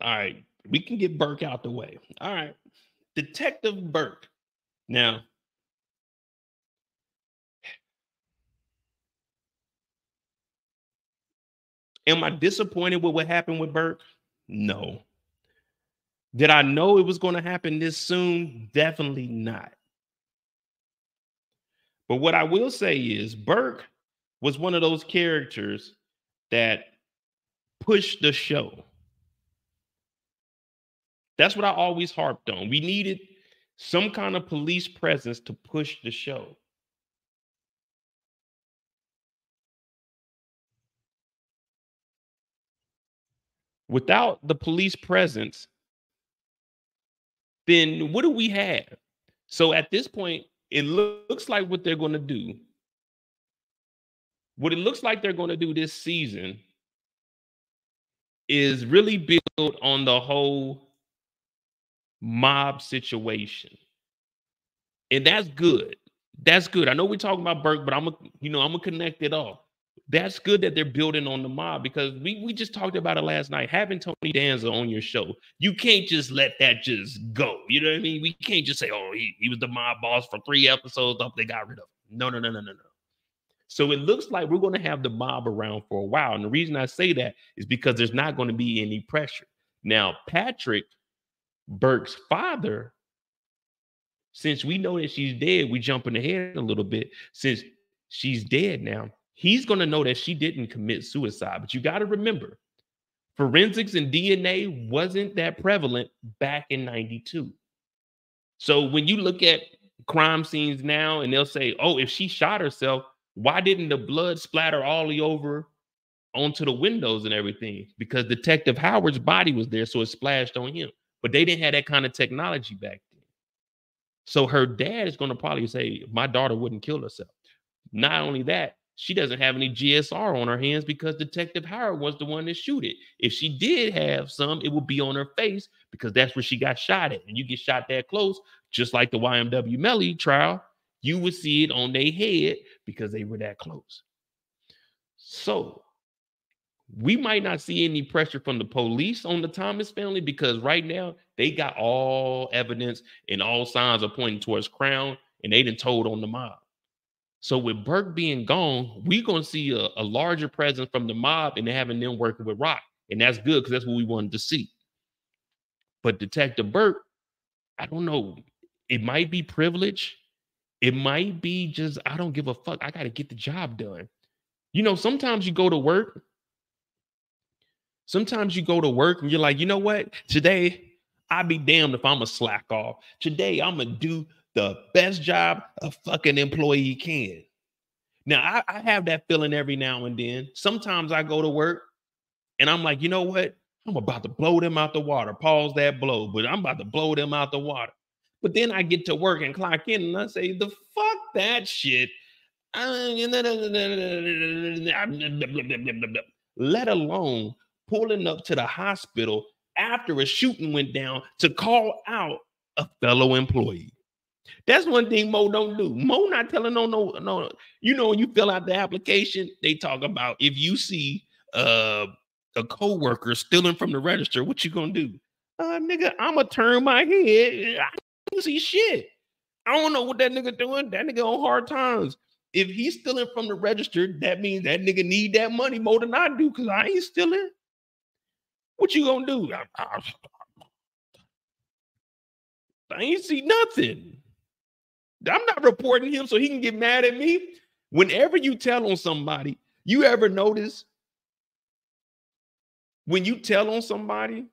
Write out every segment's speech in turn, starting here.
All right, we can get Burke out the way. All right, Detective Burke. Now, am I disappointed with what happened with Burke? No. Did I know it was going to happen this soon? Definitely not. But what I will say is Burke was one of those characters that pushed the show. That's what I always harped on. We needed some kind of police presence to push the show. Without the police presence, then what do we have? So at this point, it looks like what they're going to do. What it looks like they're going to do this season is really build on the whole mob situation. And that's good. That's good. I know we're talking about Burke, but I'm gonna connect it all. That's good that they're building on the mob because we just talked about it last night. Having Tony Danza on your show, you can't just let that just go. You know what I mean? We can't just say, oh, he was the mob boss for 3 episodes up, they got rid of him. No. So it looks like we're going to have the mob around for a while. And the reason I say that is because there's not going to be any pressure. Now, Patrick, Burke's father, since we know that she's dead, we jumping ahead a little bit. Since she's dead now, he's going to know that she didn't commit suicide. But you got to remember, forensics and DNA wasn't that prevalent back in 92. So when you look at crime scenes now and they'll say, oh, if she shot herself, why didn't the blood splatter all the over onto the windows and everything? Because Detective Howard's body was there, so it splashed on him. But they didn't have that kind of technology back then. So her dad is going to probably say, my daughter wouldn't kill herself. Not only that, she doesn't have any GSR on her hands because Detective Howard was the one that shoot it. If she did have some, it would be on her face because that's where she got shot at. And you get shot that close, just like the YMW Melly trial, you would see it on their head because they were that close. So we might not see any pressure from the police on the Thomas family because right now they got all evidence and all signs are pointing towards Crown and they done told on the mob. So with Burke being gone, we're going to see a larger presence from the mob and having them working with Rock. And that's good because that's what we wanted to see. But Detective Burke, I don't know. It might be privilege. It might be just, I don't give a fuck. I got to get the job done. You know, sometimes you go to work. Sometimes you go to work and you're like, you know what? Today, I'll be damned if I'm a slack off. Today, I'm going to do the best job a fucking employee can. Now, I have that feeling every now and then. Sometimes I go to work and I'm like, you know what? I'm about to blow them out the water. Pause that blow, but I'm about to blow them out the water. But then I get to work and clock in and I say, the fuck that shit. Let alone pulling up to the hospital after a shooting went down to call out a fellow employee. That's one thing Mo don't do. Mo not telling no. You know, when you fill out the application, they talk about if you see a coworker stealing from the register, what you gonna do? Nigga, I'ma turn my head. I don't see shit. I don't know what that nigga doing. That nigga on hard times. If he's stealing from the register, that means that nigga need that money more than I do because I ain't stealing. What you gonna do? I ain't see nothing. I'm not reporting him so he can get mad at me. Whenever you tell on somebody, you ever notice when you tell on somebody,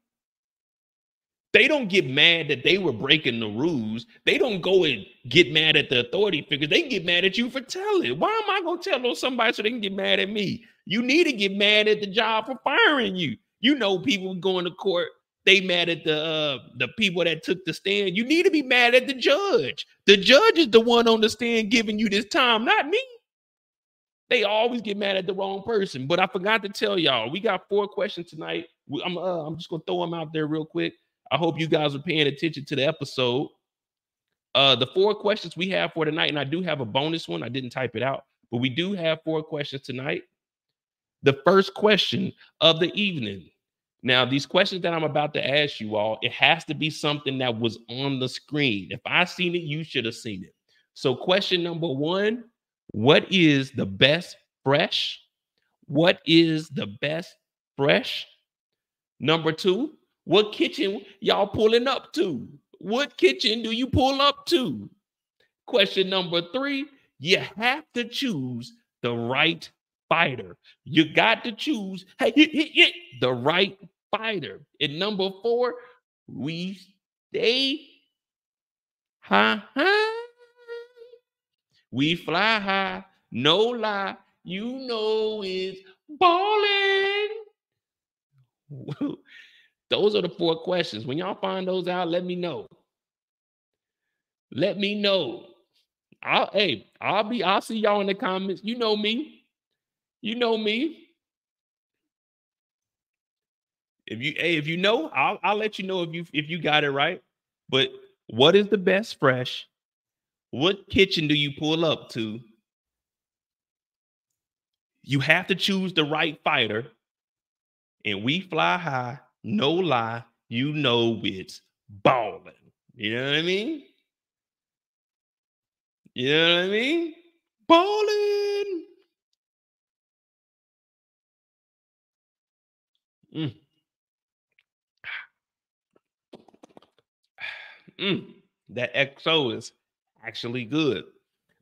they don't get mad that they were breaking the rules. They don't go and get mad at the authority figures. They get mad at you for telling. Why am I going to tell on somebody so they can get mad at me? You need to get mad at the job for firing you. You know, people going to court, they mad at the people that took the stand. You need to be mad at the judge. The judge is the one on the stand giving you this time, not me. They always get mad at the wrong person. But I forgot to tell y'all, we got 4 questions tonight. I'm just going to throw them out there real quick. I hope you guys are paying attention to the episode. The 4 questions we have for tonight, and I do have a bonus one. I didn't type it out, but we do have 4 questions tonight. The first question of the evening Now, these questions that I'm about to ask you all, it has to be something that was on the screen. If I seen it, you should have seen it. So question number 1, what is the best fresh? What is the best fresh? Number 2, what kitchen y'all pulling up to? What kitchen do you pull up to? Question number 3, you have to choose the right fighter. You got to choose the right fighter. And number 4, we stay high. We fly high. No lie. You know it's balling. Those are the 4 questions. When y'all find those out, let me know. Let me know. I'll see y'all in the comments. You know me. You know me. If you know, I'll let you know if you got it right. But what is the best fresh? What kitchen do you pull up to? You have to choose the right fighter. And we fly high, no lie, you know it's balling. You know what I mean? You know what I mean? Balling. That XO is actually good.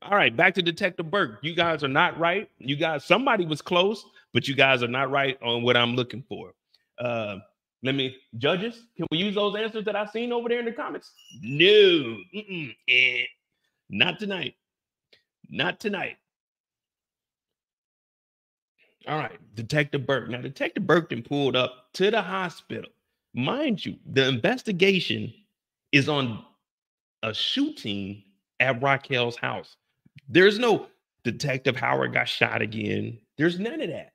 All right, back to Detective Burke. You guys are not right. You guys, somebody was close, but you guys are not right on what I'm looking for. Judges, can we use those answers that I've seen over there in the comments? No, not tonight. Not tonight. All right, Detective Burke. Now, Detective Burke then pulled up to the hospital. Mind you, the investigation is on a shooting at Raquel's house. There's no Detective Howard got shot again. There's none of that.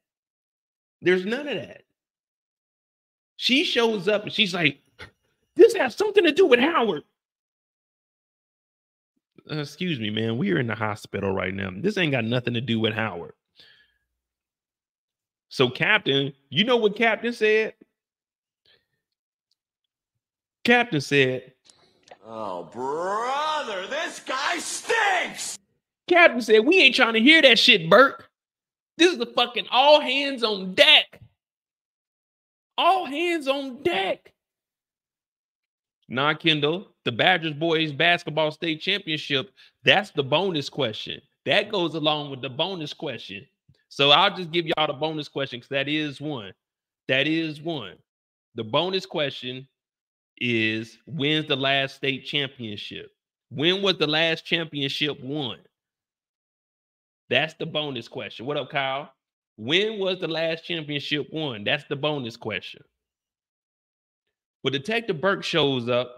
There's none of that. She shows up and she's like, this has something to do with Howard. Excuse me, man. We are in the hospital right now. This ain't got nothing to do with Howard. So Captain, you know what Captain said? Captain said, oh, brother, this guy stinks. Captain said, we ain't trying to hear that shit, Burke. This is the fucking all hands on deck. All hands on deck. Nah, Kendall, the Badgers boys basketball state championship, that's the bonus question. That goes along with the bonus question. So I'll just give y'all the bonus question because that is one. That is one. The bonus question is, when's the last state championship? When was the last championship won? That's the bonus question. What up, Kyle? When was the last championship won? That's the bonus question. But Detective Burke shows up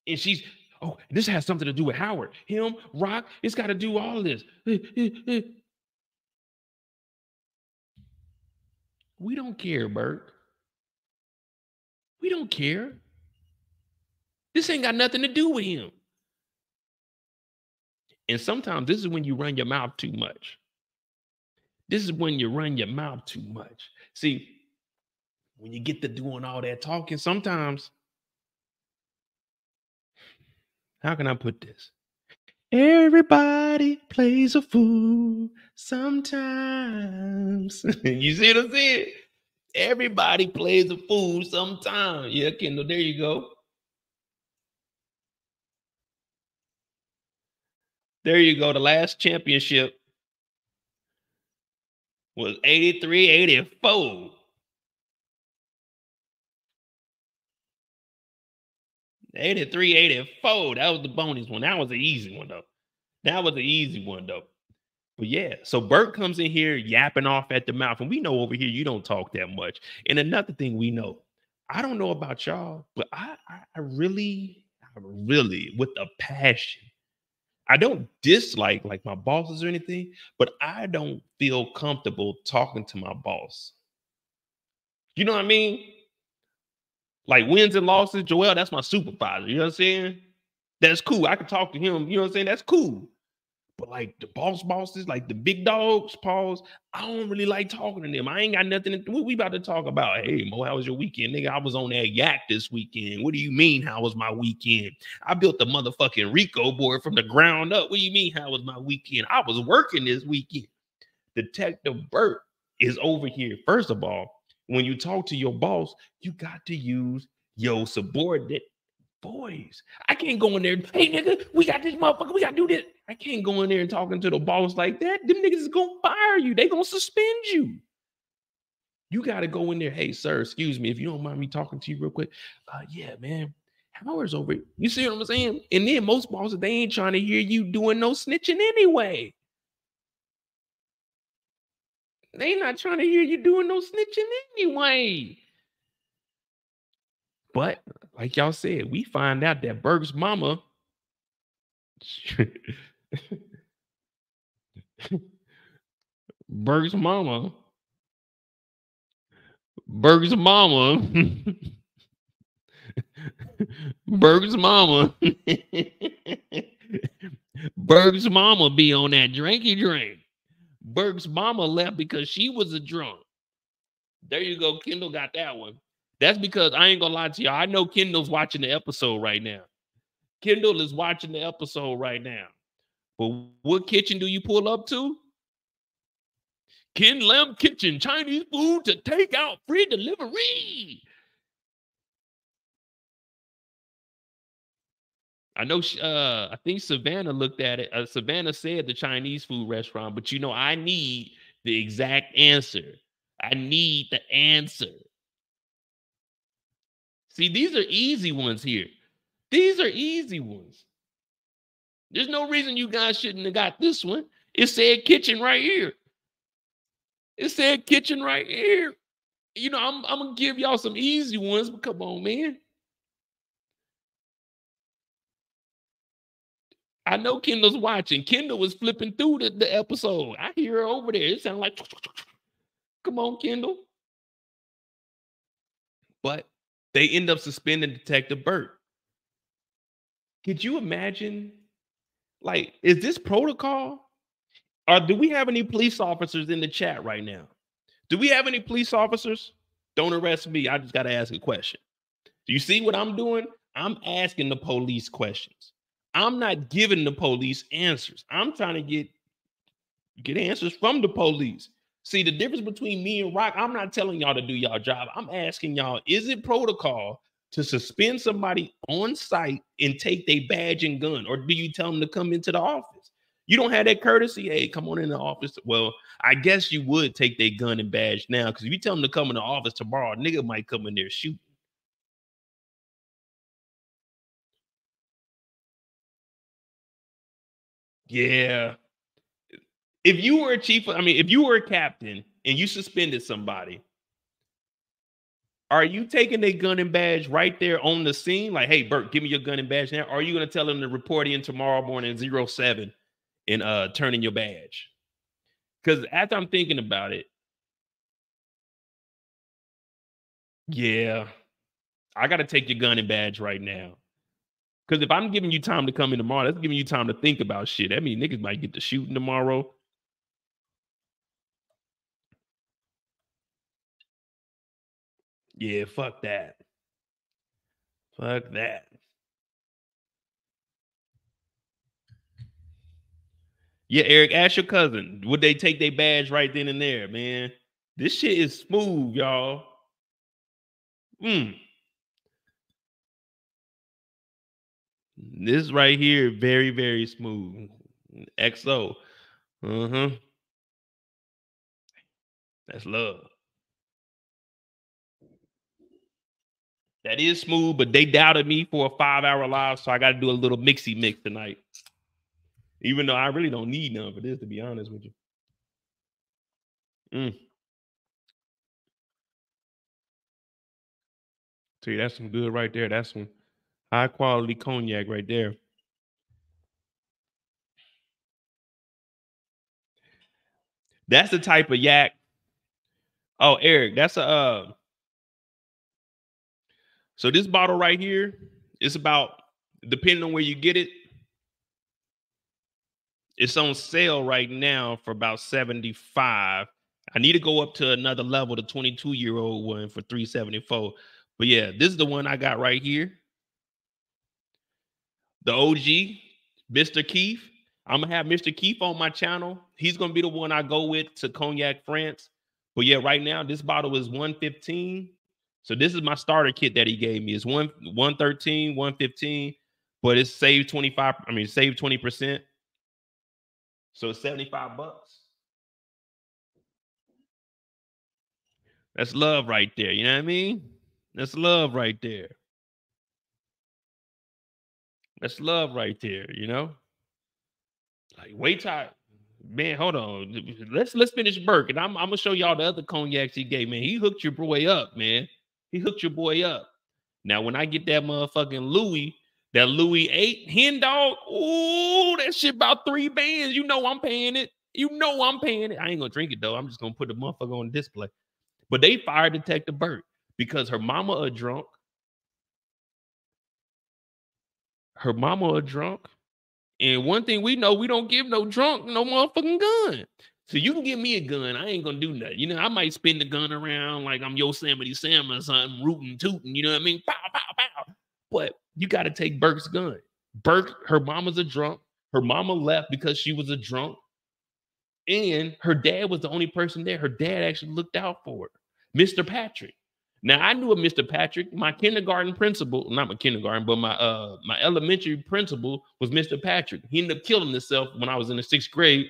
and she's, oh, this has something to do with Howard. Him, Rock, it's got to do all of this. We don't care, Burke. We don't care. This ain't got nothing to do with him. And sometimes this is when you run your mouth too much. This is when you run your mouth too much. See, when you get to doing all that talking, sometimes, how can I put this? Everybody plays a fool sometimes. You see what I'm saying? Everybody plays a fool sometimes. Yeah, Kendall, there you go. There you go. The last championship was 83-84. $83-84. That was the bonus one. That was an easy one, though. That was an easy one, though. But yeah, so Burke comes in here yapping off at the mouth. And we know over here you don't talk that much. And another thing we know, I don't know about y'all, but I really, with a passion, I don't dislike like my bosses or anything, but I don't feel comfortable talking to my boss. You know what I mean? Like wins and losses, Joel, that's my supervisor. You know what I'm saying? That's cool. I can talk to him. You know what I'm saying? That's cool. But like the bosses, like the big dogs, pause. I don't really like talking to them. I ain't got nothing. What we about to talk about? Hey, Mo, how was your weekend? Nigga, I was on that yak this weekend. What do you mean, how was my weekend? I built the motherfucking Rico board from the ground up. What do you mean, how was my weekend? I was working this weekend. Detective Burke is over here. First of all, when you talk to your boss, you got to use your subordinate voice. I can't go in there, hey nigga, we got this motherfucker, we gotta do this. I can't go in there and talking to the boss like that. Them niggas is gonna fire you. They gonna suspend you. You gotta go in there, hey sir, excuse me, if you don't mind me talking to you real quick. Yeah, man. Howard's over. You see what I'm saying? And then most bosses, they ain't trying to hear you doing no snitching anyway. They not trying to hear you doing no snitching anyway. But like y'all said, we find out that Burke's mama Burke's mama Burke's mama Burke's mama Burke's mama be on that drinky drink. Burke's mama left because she was a drunk. There you go. Kendall got that one. That's because I ain't gonna lie to y'all. I know Kendall's watching the episode right now. Kendall is watching the episode right now. But what kitchen do you pull up to? Ken Lam Kitchen, Chinese food to take out, free delivery. I know, I think Savannah looked at it. Savannah said the Chinese food restaurant, but you know, I need the exact answer. I need the answer. See, these are easy ones here. These are easy ones. There's no reason you guys shouldn't have got this one. It said kitchen right here. It said kitchen right here. You know, I'm gonna give y'all some easy ones, but come on, man. I know Kendall's watching. Kendall was flipping through the episode. I hear her over there. It sounds like, come on, Kendall. But they end up suspending Detective Burke. Could you imagine? Like, is this protocol? Or do we have any police officers in the chat right now? Do we have any police officers? Don't arrest me. I just got to ask a question. Do you see what I'm doing? I'm asking the police questions. I'm not giving the police answers. I'm trying to get answers from the police. See, the difference between me and Rock, I'm not telling y'all to do y'all job. I'm asking y'all, is it protocol to suspend somebody on site and take their badge and gun? Or do you tell them to come into the office? You don't have that courtesy. Hey, come on in the office. Well, I guess you would take their gun and badge now, because if you tell them to come in the office tomorrow, a nigga might come in there shooting. Yeah. If you were a chief, if you were a captain and you suspended somebody, are you taking their gun and badge right there on the scene? Like, hey, Burke, give me your gun and badge now. Or are you going to tell them to report in tomorrow morning 07 and turn in your badge? Because after I'm thinking about it, yeah, I got to take your gun and badge right now. Because if I'm giving you time to come in tomorrow, that's giving you time to think about shit. That means niggas might get to shooting tomorrow. Yeah, fuck that. Fuck that. Yeah, Eric, ask your cousin. Would they take their badge right then and there, man? This shit is smooth, y'all. This right here, very, very smooth. XO. That's love. That is smooth, but they doubted me for a 5-hour live, so I got to do a little mixy mix tonight. Even though I really don't need none for this, to be honest with you. See, that's some good right there. That's some high quality cognac right there. That's the type of yak. Oh, Eric, that's a so this bottle right here is about, depending on where you get it, It's on sale right now for about $75. I need to go up to another level, the 22-year-old one for $374. But yeah, this is the one I got right here. The OG, Mr. Keith. I'm gonna have Mr. Keith on my channel. He's gonna be the one I go with to Cognac France. But yeah, right now this bottle is $115. So this is my starter kit that he gave me. It's $113, $115, but it's saved 25. I mean, saved 20%. So it's $75. That's love right there. You know what I mean? That's love right there. That's love right there, you know? Like, wait till man, hold on. Let's finish Burke. And I'm gonna show y'all the other cognacs he gave, man. He hooked your boy up, man. He hooked your boy up. Now, when I get that motherfucking Louis, that Louis 8 hen dog, ooh, that shit about $3 You know I'm paying it. You know I'm paying it. I ain't gonna drink it though. I'm just gonna put the motherfucker on display. But they fired Detective Burke because her mama a drunk. Her mama a drunk. And one thing we know, we don't give no drunk no motherfucking gun. So you can give me a gun. I ain't gonna do nothing. You know, I might spin the gun around like I'm Yosemite Sam or something, rootin' tootin', you know what I mean? Pow, pow, pow. But you gotta take Burke's gun. Burke, her mama's a drunk. Her mama left because she was a drunk. And her dad was the only person there. Her dad actually looked out for her. Mr. Patrick. Now I knew a Mr. Patrick. My kindergarten principal, not my kindergarten, but my elementary principal was Mr. Patrick. He ended up killing himself when I was in the 6th grade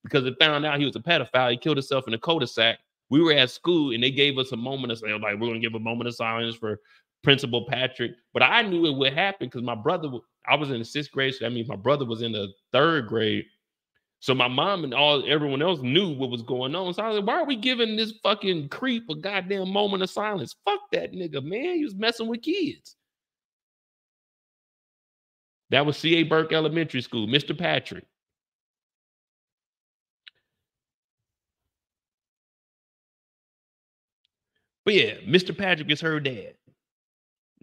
because they found out he was a pedophile. He killed himself in a cul-de-sac. We were at school and they gave us a moment of silence. Like, we're gonna give a moment of silence for Principal Patrick. But I knew it would happen because my brother, I was in the 6th grade, so that means my brother was in the 3rd grade. So my mom and everyone else knew what was going on. So I was like, why are we giving this fucking creep a goddamn moment of silence? Fuck that nigga, man. He was messing with kids. That was C.A. Burke Elementary School, Mr. Patrick. But yeah, Mr. Patrick is her dad.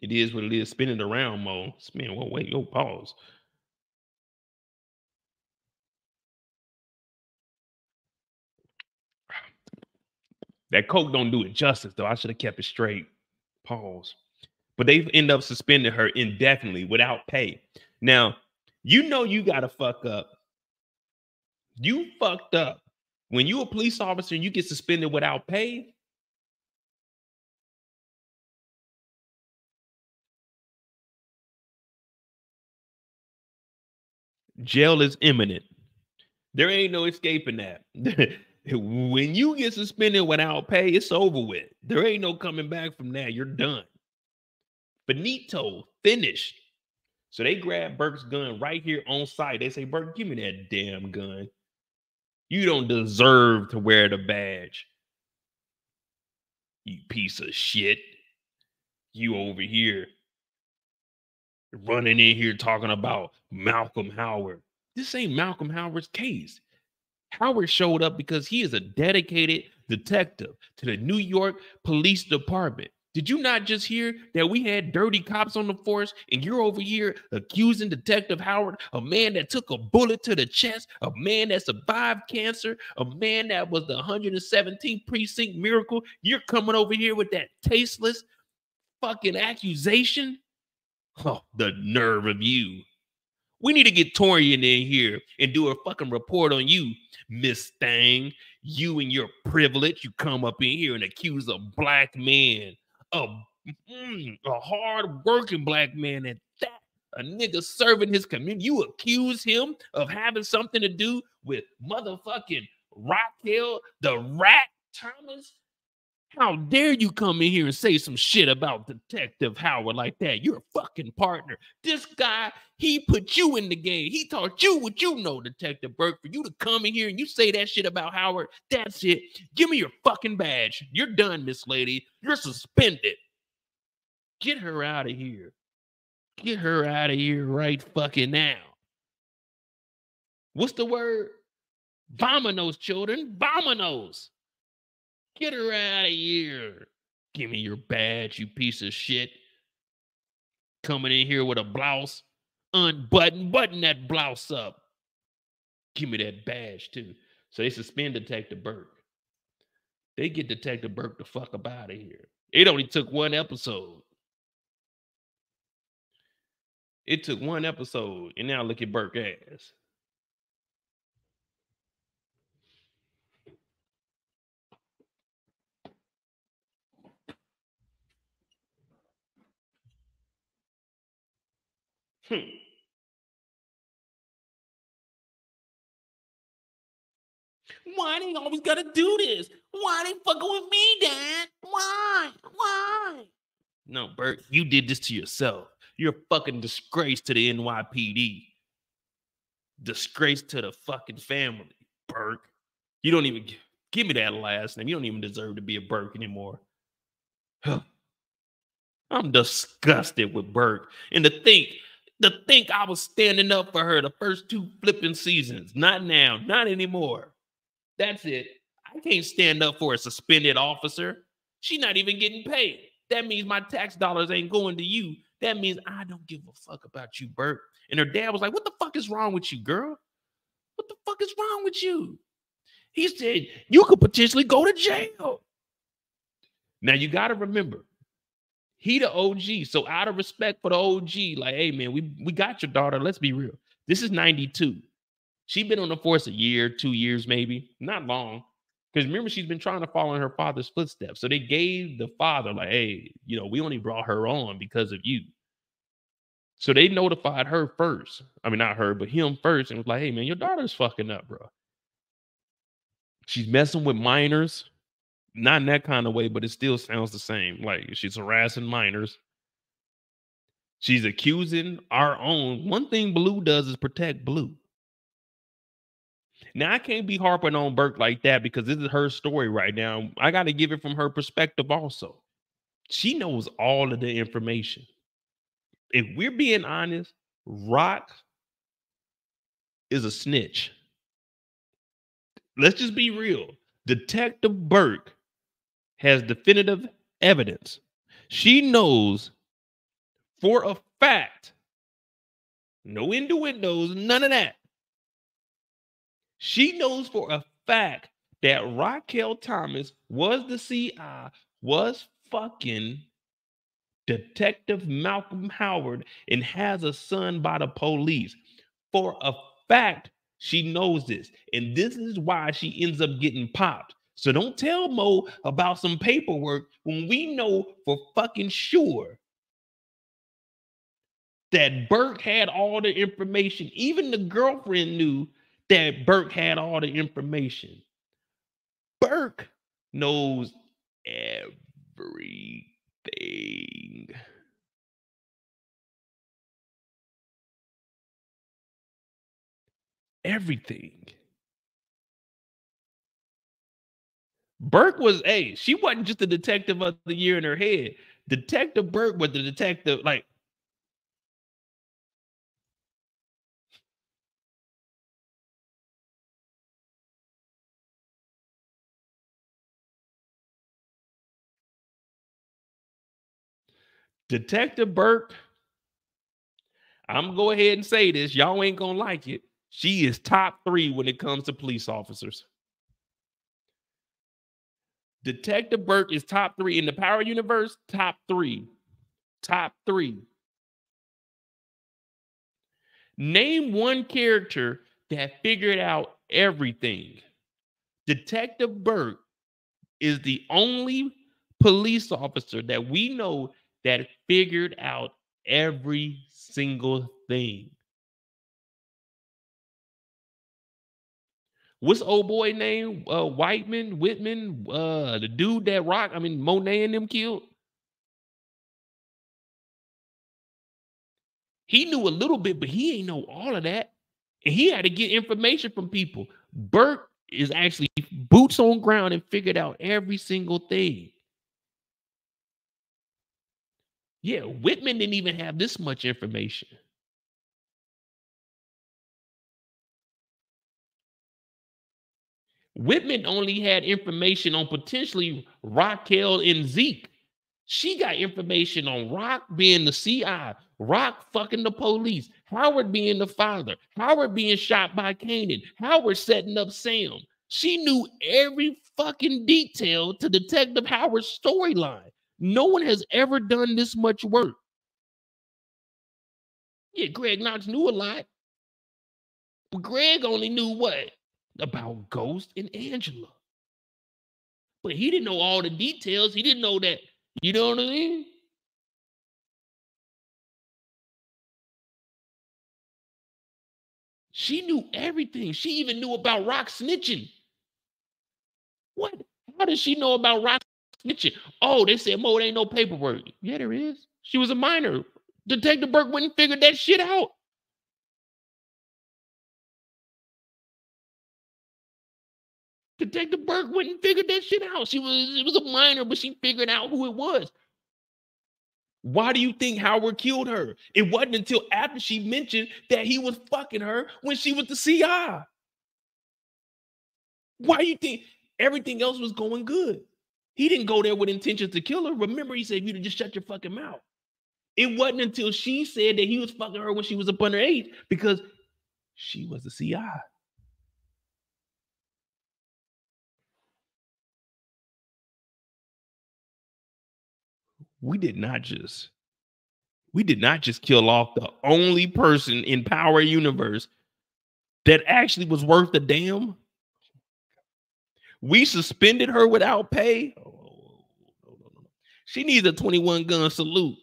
It is what it is. Spin it around, Mo. Spin. Well, wait, yo, pause. That Coke don't do it justice, though. I should have kept it straight. Pause. But they've ended up suspending her indefinitely without pay. Now, you know you got to fuck up. You fucked up. When you a police officer and you get suspended without pay, jail is imminent. There ain't no escaping that. When you get suspended without pay, it's over with. There ain't no coming back from that. You're done. Finito, finished. So they grab Burke's gun right here on site. They say, Burke, give me that damn gun. You don't deserve to wear the badge. You piece of shit. You over here running in here talking about Malcolm Howard. This ain't Malcolm Howard's case. Howard showed up because he is a dedicated detective to the New York Police Department. Did you not just hear that we had dirty cops on the force and you're over here accusing Detective Howard, a man that took a bullet to the chest, a man that survived cancer, a man that was the 117th precinct miracle? You're coming over here with that tasteless fucking accusation? Oh, the nerve of you. We need to get Torian in here and do a fucking report on you, Miss Thang. You and your privilege. You come up in here and accuse a black man, a hard-working black man at that, a nigga serving his community. You accuse him of having something to do with motherfucking Raquel, the rat Thomas. How dare you come in here and say some shit about Detective Howard like that? You're a fucking partner. This guy, he put you in the game. He taught you what you know, Detective Burke. For you to come in here and you say that shit about Howard, that's it. Give me your fucking badge. You're done, Miss Lady. You're suspended. Get her out of here. Get her out of here right fucking now. What's the word? Vominos, children. Vominos. Get her out of here. Give me your badge, you piece of shit. Coming in here with a blouse. Unbutton, button that blouse up. Give me that badge too. So they suspend Detective Burke. They get Detective Burke the fuck up out of here. It only took one episode. It took one episode, and now look at Burke ass. Why they always gotta do this? Why they fucking with me, Dad? Why? Why? No, Burke, you did this to yourself. You're a fucking disgrace to the NYPD. Disgrace to the fucking family, Burke. You don't even give me that last name. You don't even deserve to be a Burke anymore. I'm disgusted with Burke. And to think I was standing up for her the first 2 flipping seasons. Not now, not anymore. That's it. I can't stand up for a suspended officer. She's not even getting paid. That means my tax dollars ain't going to you. That means I don't give a fuck about you, Burke. And her dad was like, what the fuck is wrong with you, girl? What the fuck is wrong with you? He said, you could potentially go to jail. Now, you got to remember, he the OG. So out of respect for the OG, like, hey, man, we got your daughter. Let's be real. This is 92. She's been on the force a year, 2 years, maybe. Not long. Because remember, she's been trying to follow in her father's footsteps. So they gave the father, like, hey, we only brought her on because of you. So they notified her first. I mean, not her, but him first. And was like, hey, man, your daughter's fucking up, bro. She's messing with minors. Not in that kind of way, but it still sounds the same. Like, she's harassing minors. She's accusing our own. One thing Blue does is protect Blue. Now, I can't be harping on Burke like that because this is her story right now. I got to give it from her perspective also. She knows all of the information. If we're being honest, Rock is a snitch. Let's just be real. Detective Burke has definitive evidence. She knows for a fact, no innuendos, none of that. She knows for a fact that Raquel Thomas was the CI, was fucking Detective Malcolm Howard, and has a son by the police. For a fact, she knows this. And this is why she ends up getting popped. So don't tell Mo about some paperwork when we know for fucking sure that Burke had all the information. Even the girlfriend knew that Burke had all the information. Burke knows everything. Everything. Burke was, she wasn't just the detective of the year in her head. Detective Burke was the detective, like, Detective Burke, I'm gonna go ahead and say this. Y'all ain't gonna like it. She is top 3 when it comes to police officers. Detective Burke is top 3 in the Power universe. Top 3. Top 3. Name one character that figured out everything. Detective Burke is the only police officer that we know that figured out every single thing. What's old boy name? Whitman, the dude that Monet and them killed. He knew a little bit, but he ain't know all of that. And he had to get information from people. Burke is actually boots on ground and figured out every single thing. Yeah, Whitman didn't even have this much information. Whitman only had information on potentially Raquel and Zeke. She got information on Rock being the CI, Rock fucking the police, Howard being the father, Howard being shot by Kanan, Howard setting up Sam. She knew every fucking detail to Detective Howard's storyline. No one has ever done this much work. Yeah, Greg Knox knew a lot. But Greg only knew what? About Ghost and Angela. But he didn't know all the details. He didn't know that. You know what I mean? She knew everything. She even knew about Rock snitching. What? How did she know about Rock snitching? Oh, they said, Mo, there ain't no paperwork. Yeah, there is. She was a minor. Detective Burke wouldn't figure that shit out. Detective Burke wouldn't figure that shit out. It was a minor, but she figured out who it was. Why do you think Howard killed her? It wasn't until after she mentioned that he was fucking her when she was the CI. Why do you think everything else was going good? He didn't go there with intentions to kill her. Remember, he said, you to just shut your fucking mouth. It wasn't until she said that he was fucking her when she was up underage because she was the CI. We did not just kill off the only person in Power Universe that actually was worth a damn. We suspended her without pay. Oh, no. She needs a 21 gun salute.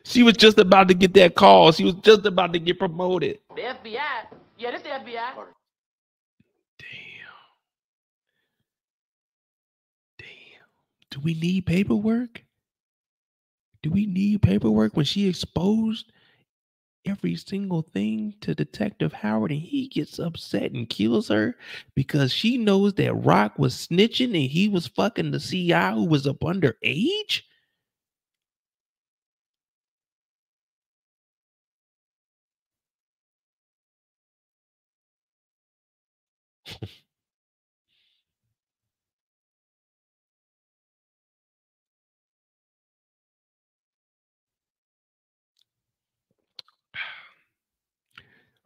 She was just about to get that call. She was just about to get promoted. The FBI? Yeah, this the FBI. Damn. Do we need paperwork? Do we need paperwork when she exposed every single thing to Detective Howard and he gets upset and kills her because she knows that Rock was snitching and he was fucking the CI who was up underage?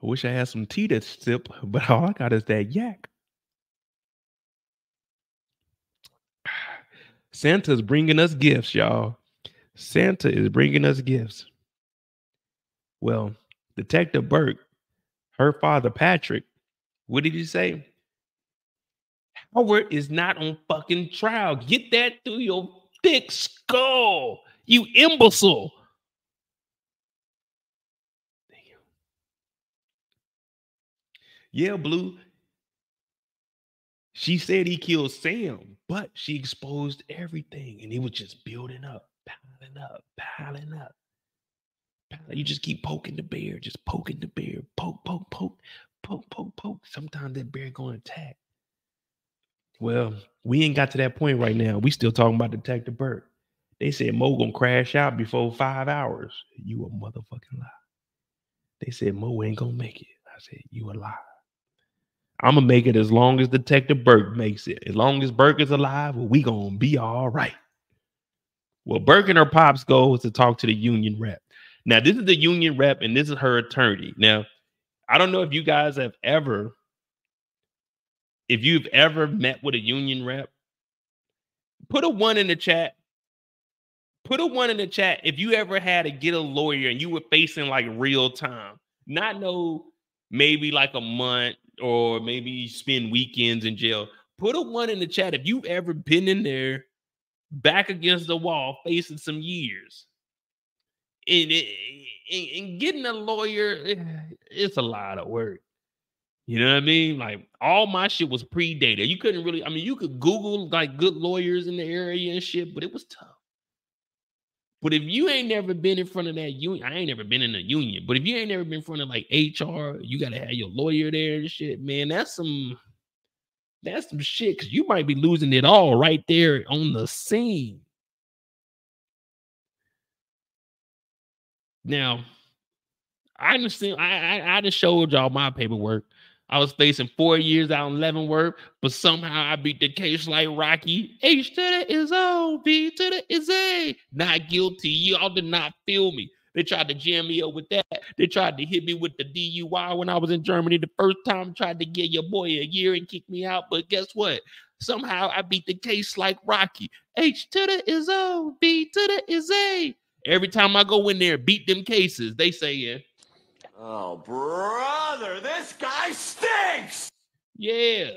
I wish I had some tea to sip, but all I got is that yak. Santa's bringing us gifts, y'all. Santa is bringing us gifts. Well, Detective Burke, her father Patrick, what did he say? Howard is not on fucking trial. Get that through your thick skull, you imbecile. Yeah, Blue. She said he killed Sam, but she exposed everything and it was just building up, piling up. You just keep poking the bear, just poking the bear, poke. Sometimes that bear gonna attack. Well, we ain't got to that point right now. We still talking about Detective Burke. They said Mo gonna crash out before 5 hours. You a motherfucking lie. They said Mo ain't gonna make it. I said, you a lie. I'm gonna make it as long as Detective Burke makes it. As long as Burke is alive, well, we gonna be all right. Well, Burke and her pop's goal was to talk to the union rep. Now, this is the union rep, and this is her attorney. Now, I don't know if you guys have ever, if you've ever met with a union rep. Put a 1 in the chat. Put a 1 in the chat if you ever had to get a lawyer and you were facing like real time. Not no maybe like a month or maybe you spend weekends in jail. Put a 1 in the chat if you've ever been in there back against the wall facing some years. And getting a lawyer, it's a lot of work. You know what I mean? Like all my shit was pre-data. You couldn't really, I mean, you could Google like good lawyers in the area and shit, but it was tough. But if you ain't never been in front of that union, I ain't never been in a union, but if you ain't never been in front of like HR, you got to have your lawyer there and shit, man. That's some shit, because you might be losing it all right there on the scene. Now, I understand. I just showed y'all my paperwork. I was facing 4 years out in Leavenworth, but somehow I beat the case like Rocky. H to the is O, B to the is A. Not guilty. Y'all did not feel me. They tried to jam me up with that. They tried to hit me with the DUI when I was in Germany the first time. Tried to give your boy a year and kick me out. But guess what? Somehow I beat the case like Rocky. H to the is O, B to the is A. Every time I go in there, beat them cases, they say, yeah. Oh, brother, this guy stinks! Yeah.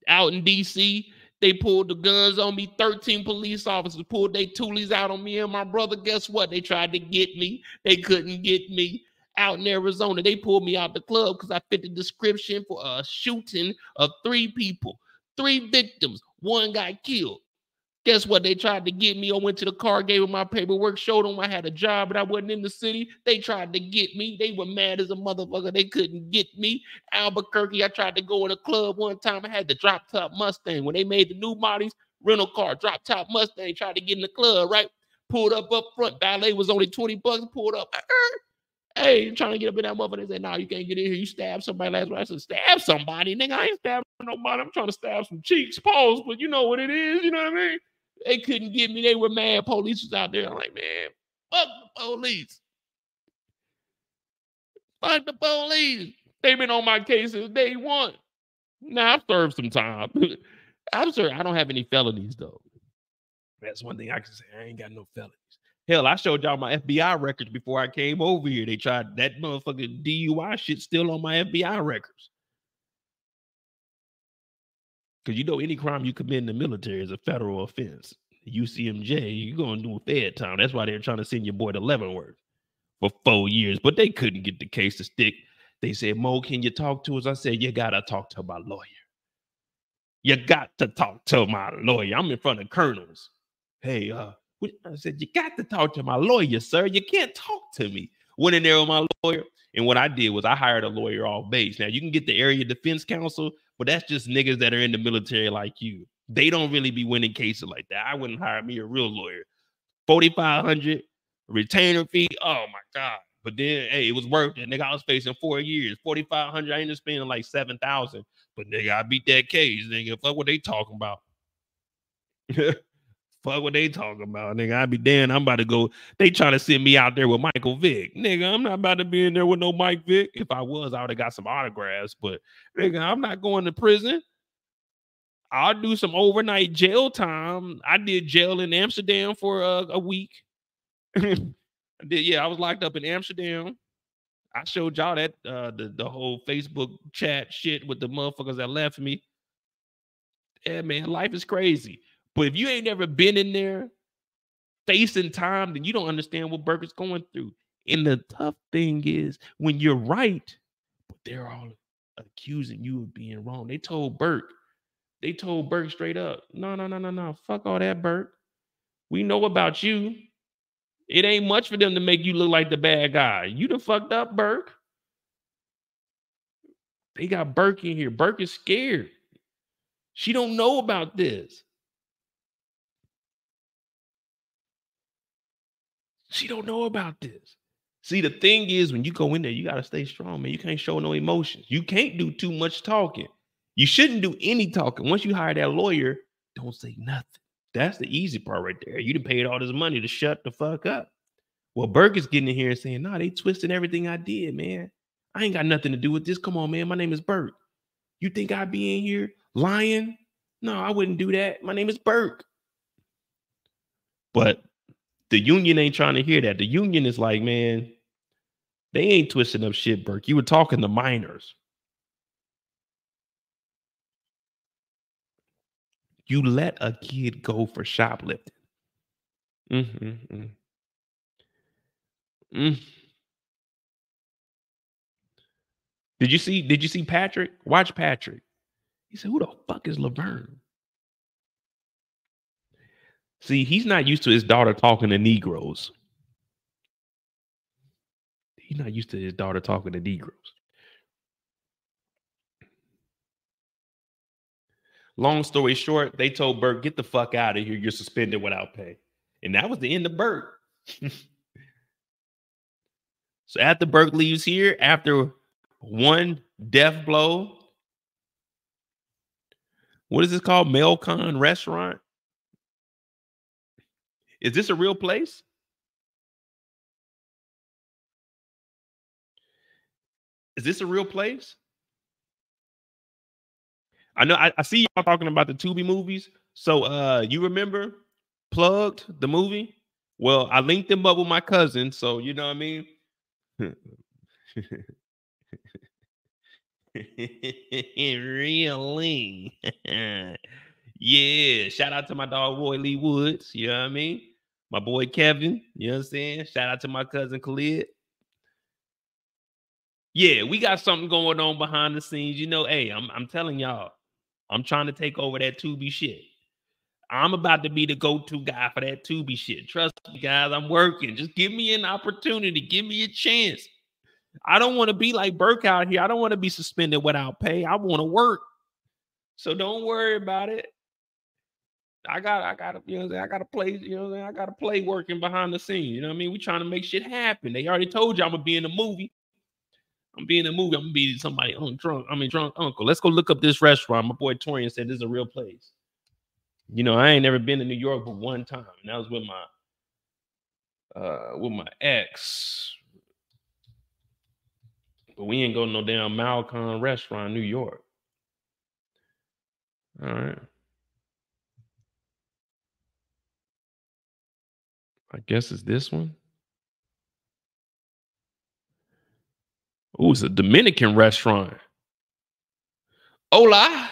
Out in D.C., they pulled the guns on me. 13 police officers pulled their toolies out on me and my brother. Guess what? They tried to get me. They couldn't get me. Out in Arizona, they pulled me out the club because I fit the description for a shooting of 3 people. 3 victims. 1 got killed. Guess what? They tried to get me. I went to the car, gave them my paperwork, showed them I had a job, but I wasn't in the city. They tried to get me. They were mad as a motherfucker. They couldn't get me. Albuquerque, I tried to go in a club one time. I had the drop top Mustang. When they made the new bodies, rental car, drop top Mustang, tried to get in the club, right? Pulled up front. Valet was only $20. Pulled up. Hey, trying to get up in that motherfucker. They said, no, you can't get in here. You stabbed somebody last night. I said, stab somebody? Nigga, I ain't stabbing nobody. I'm trying to stab some cheeks. Pause, but you know what it is. You know what I mean? They couldn't get me. They were mad. Police was out there. I'm like, man, fuck the police. Fuck the police. They've been on my case since day one. Now, I've served some time. I don't have any felonies, though. That's one thing I can say. I ain't got no felonies. Hell, I showed y'all my FBI records before I came over here. They tried that motherfucking DUI shit still on my FBI records. Because you know any crime you commit in the military is a federal offense. UCMJ, you're going to do fed time. That's why they're trying to send your boy to Leavenworth for 4 years. But they couldn't get the case to stick. They said, Mo, can you talk to us? I said, you got to talk to my lawyer. You got to talk to my lawyer. I'm in front of colonels. Hey, I said, you got to talk to my lawyer, sir. You can't talk to me. Went in there with my lawyer. And what I did was I hired a lawyer off base. Now, you can get the area defense counsel, but that's just niggas that are in the military like you. They don't really be winning cases like that. I wouldn't hire me a real lawyer. $4,500 retainer fee. Oh, my God. But then, hey, it was worth it. Nigga, I was facing 4 years. $4,500. I ended up spending like $7,000. But, nigga, I beat that case. Nigga, fuck what they talking about. Fuck what they talking about, nigga. I be damn. I'm about to go. They trying to send me out there with Michael Vick, nigga. I'm not about to be in there with no Mike Vick. If I was, I would have got some autographs. But nigga, I'm not going to prison. I'll do some overnight jail time. I did jail in Amsterdam for a week. I was locked up in Amsterdam. I showed y'all that the whole Facebook chat shit with the motherfuckers that left me. Yeah, man, life is crazy. But if you ain't never been in there facing time, then you don't understand what Burke is going through. And the tough thing is when you're right, but they're all accusing you of being wrong. They told Burke straight up, no. Fuck all that, Burke. We know about you. It ain't much for them to make you look like the bad guy. You done fucked up, Burke. They got Burke in here. Burke is scared. She don't know about this. She don't know about this. See, the thing is, when you go in there, you got to stay strong, man. You can't show no emotions. You can't do too much talking. You shouldn't do any talking. Once you hire that lawyer, don't say nothing. That's the easy part right there. You done paid all this money to shut the fuck up. Well, Burke is getting in here and saying, nah, they twisted everything I did, man. I ain't got nothing to do with this. Come on, man. My name is Burke. You think I'd be in here lying? No, I wouldn't do that. My name is Burke. But the union ain't trying to hear that. The union is like, man, they ain't twisting up shit, Burke. You were talking to minors. You let a kid go for shoplifting. Did you see Patrick? Watch Patrick. He said, who the fuck is Laverne? See, he's not used to his daughter talking to Negroes. He's not used to his daughter talking to Negroes. Long story short, they told Burke, get the fuck out of here. You're suspended without pay. And that was the end of Burke. So after Burke leaves here, after one death blow, what is this called? Melcon Restaurant? Is this a real place? Is this a real place? I know I see y'all talking about the Tubi movies. So you remember Plugged, the movie? Well, I linked them up with my cousin, so you know what I mean? Really? Yeah. Shout out to my dog Roy Lee Woods. You know what I mean? My boy Kevin. You know what I'm saying? Shout out to my cousin Khalid. Yeah, we got something going on behind the scenes. You know, hey, I'm telling y'all, I'm trying to take over that Tubi shit. I'm about to be the go-to guy for that Tubi shit. Trust me, guys, I'm working. Just give me an opportunity. Give me a chance. I don't want to be like Burke out here. I don't want to be suspended without pay. I want to work. So don't worry about it. I gotta, you know, I gotta play, you know, I gotta play working behind the scenes. You know what I mean? We trying to make shit happen. They already told you I'm gonna be in the movie. I'm being in a movie. I'm gonna be somebody drunk uncle. Let's go look up this restaurant. My boy Torian said this is a real place. You know, I ain't never been to New York but one time. And that was with my ex. But we ain't go to no damn Malcon restaurant in New York. All right. I guess it's this one. Oh, it's a Dominican restaurant. Hola.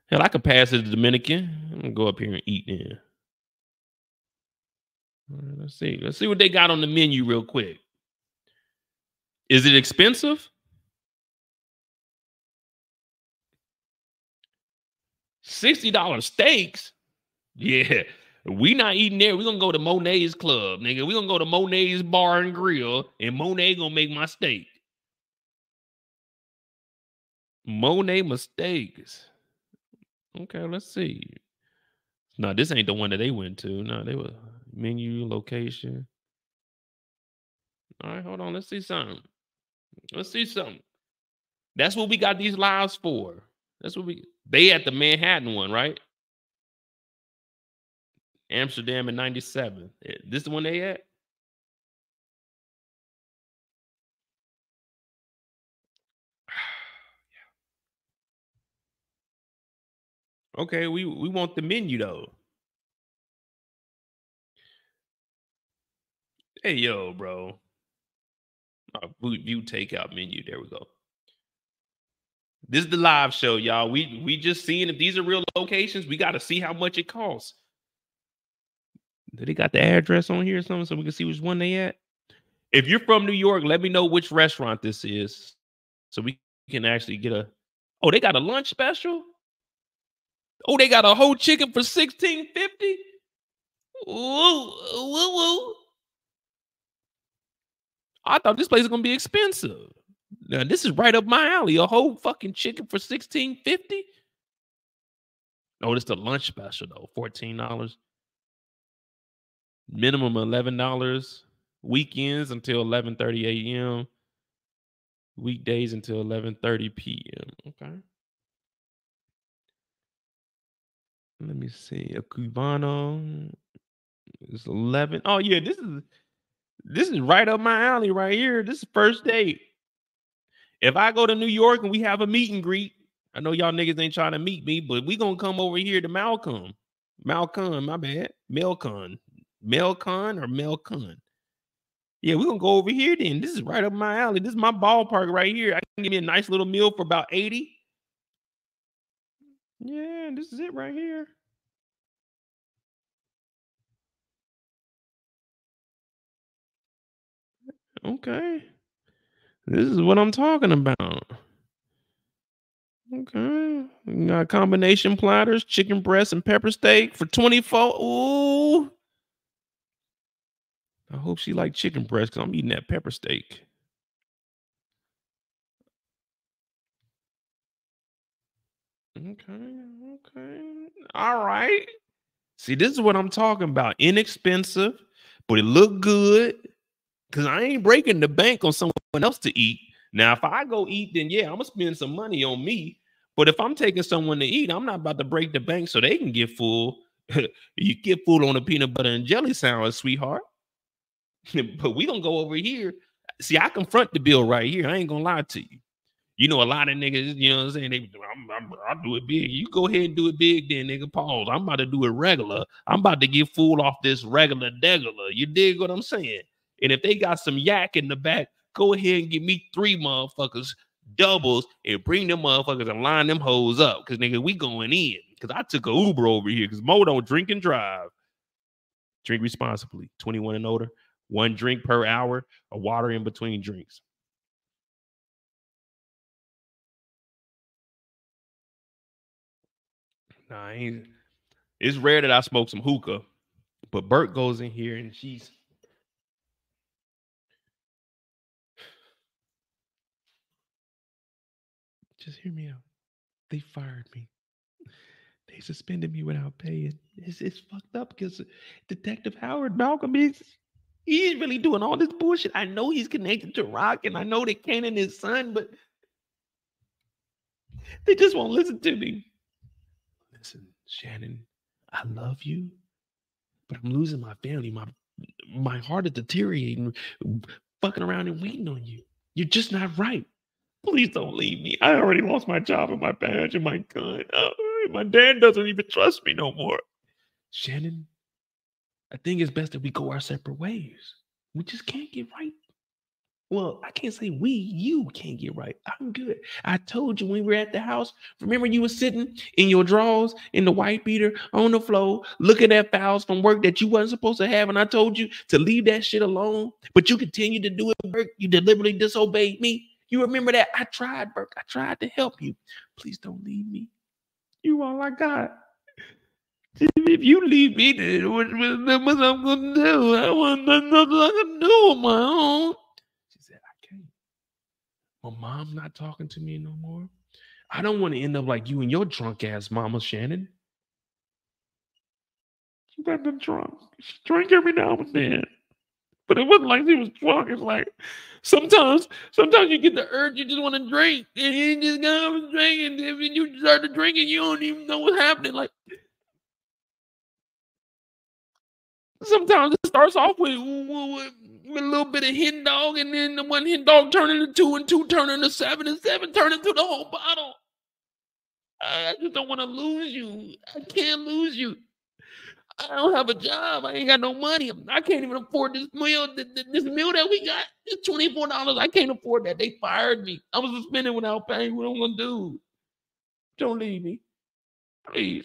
Hell, I could pass as a Dominican. I'm gonna go up here and eat then. All right, let's see. Let's see what they got on the menu real quick. Is it expensive? $60 steaks? Yeah. We not eating there. We're gonna go to Monet's Club, nigga. We're gonna go to Monet's Bar and Grill, and Monet gonna make my steak. Monet mistakes. Okay, let's see. No, this ain't the one that they went to. No, they were menu, location. All right, hold on. Let's see something. Let's see something. That's what we got these lives for. That's what they at the Manhattan one, right? Amsterdam in 97. This the one they at? Okay, we want the menu though. Hey yo, bro. View takeout menu. There we go. This is the live show, y'all. We just seeing if these are real locations. We got to see how much it costs. Do they got the address on here or something so we can see which one they at? If you're from New York, let me know which restaurant this is so we can actually get a. Oh, they got a lunch special. Oh, they got a whole chicken for $16.50. Woo. I thought this place was gonna be expensive. Now this is right up my alley. A whole fucking chicken for $16.50. Oh, it's the lunch special though. $14. Minimum $11. Weekends until 11:30 a.m. Weekdays until 11:30 p.m. Okay. Let me see. A Cubano is 11. Oh yeah, this is right up my alley right here. This is first date. If I go to New York and we have a meet and greet, I know y'all niggas ain't trying to meet me, but we gonna come over here to Malcon, my bad. Melcon or Melcon. Yeah, we're gonna go over here then. This is right up my alley. This is my ballpark right here. I can give me a nice little meal for about 80. Yeah, this is it right here. Okay. This is what I'm talking about. Okay. We got combination platters, chicken breast and pepper steak for 24. Ooh. I hope she like chicken breast because I'm eating that pepper steak. Okay. All right. See, this is what I'm talking about. Inexpensive, but it look good. Cause I ain't breaking the bank on someone else to eat. Now, if I go eat, then yeah, I'm gonna spend some money on me. But if I'm taking someone to eat, I'm not about to break the bank so they can get full. You get full on a peanut butter and jelly sandwich, sweetheart. But we gonna go over here. See, I confront the bill right here. I ain't gonna lie to you. You know, a lot of niggas, you know what I'm saying? I'll do it big. You go ahead and do it big then, nigga. Pause. I'm about to do it regular. I'm about to get fooled off this regular degular. You dig what I'm saying? And if they got some yak in the back, go ahead and give me 3 motherfuckers doubles and bring them motherfuckers and line them hoes up. Cause nigga, we going in. Cause I took a Uber over here. Cause Mo don't drink and drive. Drink responsibly. 21 and older. 1 drink per hour. Or water in between drinks. Nah, it's rare that I smoke some hookah, but Burke goes in here and she's just hear me out. They fired me. They suspended me without paying. It's fucked up because Detective Howard Malcolm he's really doing all this bullshit. I know he's connected to Rock, and I know that Kanan is his son, but they just won't listen to me. Listen, Shannon, I love you, but I'm losing my family. My heart is deteriorating, fucking around and waiting on you. You're just not right. Please don't leave me. I already lost my job and my badge and my gun. My dad doesn't even trust me no more. Shannon, I think it's best that we go our separate ways. We just can't get right. Well, I can't say you can't get right. I'm good. I told you when we were at the house, remember you were sitting in your drawers in the white beater on the floor, looking at files from work that you wasn't supposed to have. And I told you to leave that shit alone, but you continued to do it, Burke. You deliberately disobeyed me. You remember that? I tried, Burke. I tried to help you. Please don't leave me. You all I got. If you leave me, then what I'm going to do? I want nothing I can do on my own. She said, I can't. My mom's not talking to me no more. I don't want to end up like you and your drunk ass mama, Shannon. She got been drunk. She drank every now and then. But it wasn't like she was drunk. It's like sometimes you get the urge, you just want to drink. And you just got to drink. And then when you start to drink and you don't even know what's happening. Like sometimes it starts off with a little bit of hen dog, and then the 1 hen dog turn into 2, and 2 turn into 7, and 7 turn into the whole bottle. I just don't want to lose you. I can't lose you. I don't have a job. I ain't got no money. I can't even afford this meal. This meal that we got is $24. I can't afford that. They fired me. I was suspended without paying. What am I gonna do? Don't leave me, please.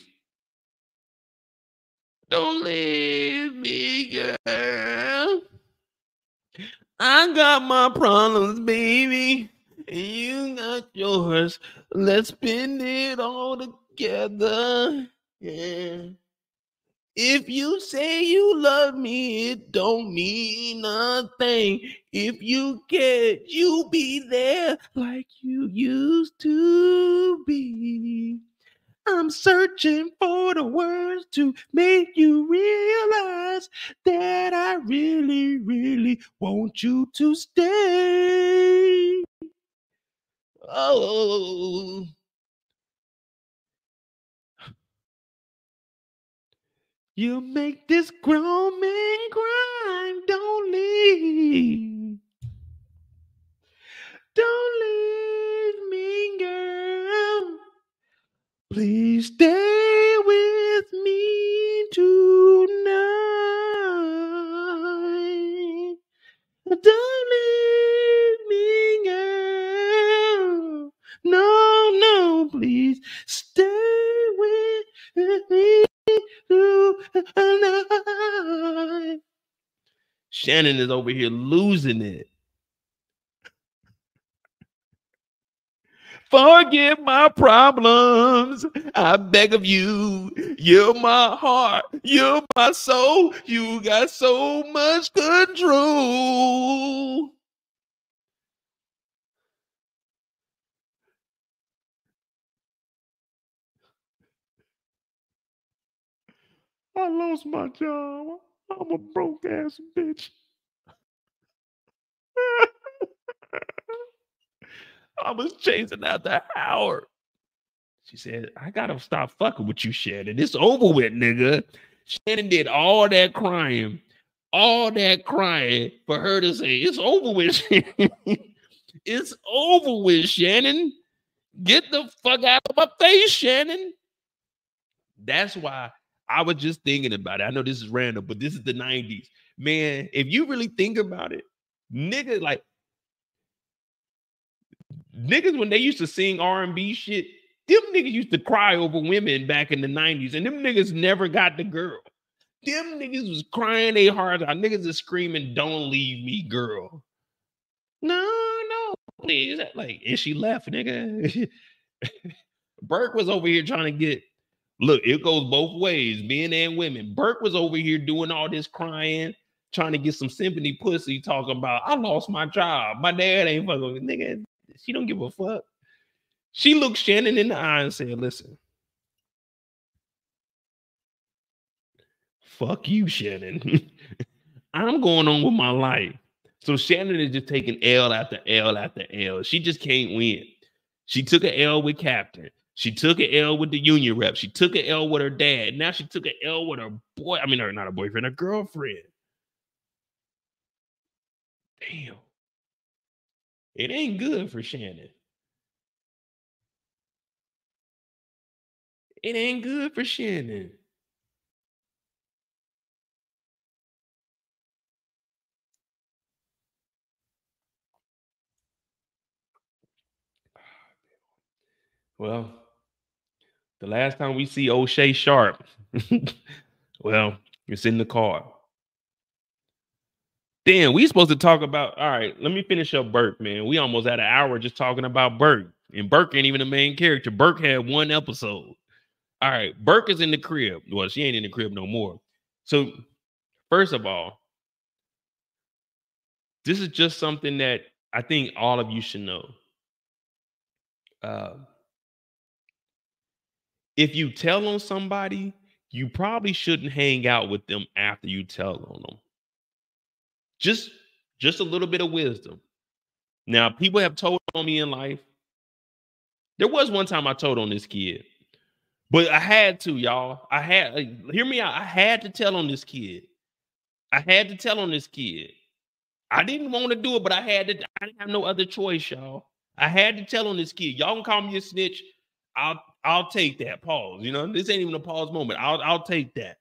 Don't leave me, girl. I got my problems, baby. And you got yours. Let's spend it all together. Yeah. If you say you love me, it don't mean nothing. If you care, you be there like you used to be. I'm searching for the words to make you realize that I really, really want you to stay. Oh. You make this grown man cry. Don't leave. Don't leave me, girl. Please stay with me tonight. Don't leave me, girl. No, please stay with me tonight. Shannon is over here losing it. Forget my problems. I beg of you. You're my heart. You're my soul. You got so much control. I lost my job. I'm a broke ass bitch. I was chasing after Howard. She said, I gotta stop fucking with you, Shannon. It's over with, nigga. Shannon did all that crying for her to say, it's over with, Shannon. It's over with, Shannon. Get the fuck out of my face, Shannon. That's why I was just thinking about it. I know this is random, but this is the 90s. Man, if you really think about it, niggas when they used to sing R&B shit, them niggas used to cry over women back in the 90s, and them niggas never got the girl. Them niggas was crying their hearts out. Niggas is screaming, don't leave me, girl. No, please. Like, and she left, nigga. Burke was over here trying to get, look, it goes both ways, men and women. Burke was over here doing all this crying, trying to get some sympathy pussy, talking about, I lost my job. My dad ain't fucking with me. Nigga, she don't give a fuck. She looked Shannon in the eye and said, listen, fuck you, Shannon. I'm going on with my life. So Shannon is just taking L after L after L. She just can't win. She took an L with Captain. She took an L with the union rep. She took an L with her dad. Now she took an L with her boy. I mean, not a boyfriend, her girlfriend. Damn. It ain't good for Shannon. It ain't good for Shannon. Well, the last time we see O'Shea Sharp, well, it's in the car. Damn, we supposed to talk about, all right, let me finish up Burke, man. We almost had an hour just talking about Burke. And Burke ain't even the main character. Burke had one episode. All right, Burke is in the crib. Well, she ain't in the crib no more. So, first of all, this is just something that I think all of you should know. If you tell on somebody, you probably shouldn't hang out with them after you tell on them. Just a little bit of wisdom. Now, people have told on me in life. There was one time I told on this kid, but I had to, y'all. Hear me out. I had to tell on this kid. I didn't want to do it, but I didn't have no other choice, y'all. I had to tell on this kid. Y'all can call me a snitch. I'll take that. Pause. You know, this ain't even a pause moment. I'll take that.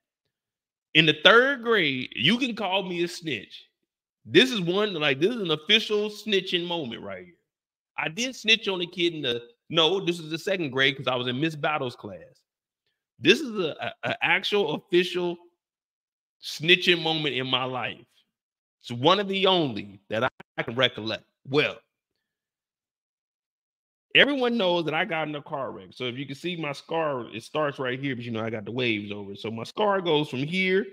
In the 3rd grade, you can call me a snitch. This is an official snitching moment right here. I did snitch on a kid this is the 2nd grade because I was in Miss Battle's class. This is an actual official snitching moment in my life. It's one of the only that I can recollect. Well, everyone knows that I got in a car wreck. So if you can see my scar, it starts right here, but I got the waves over it. So my scar goes from here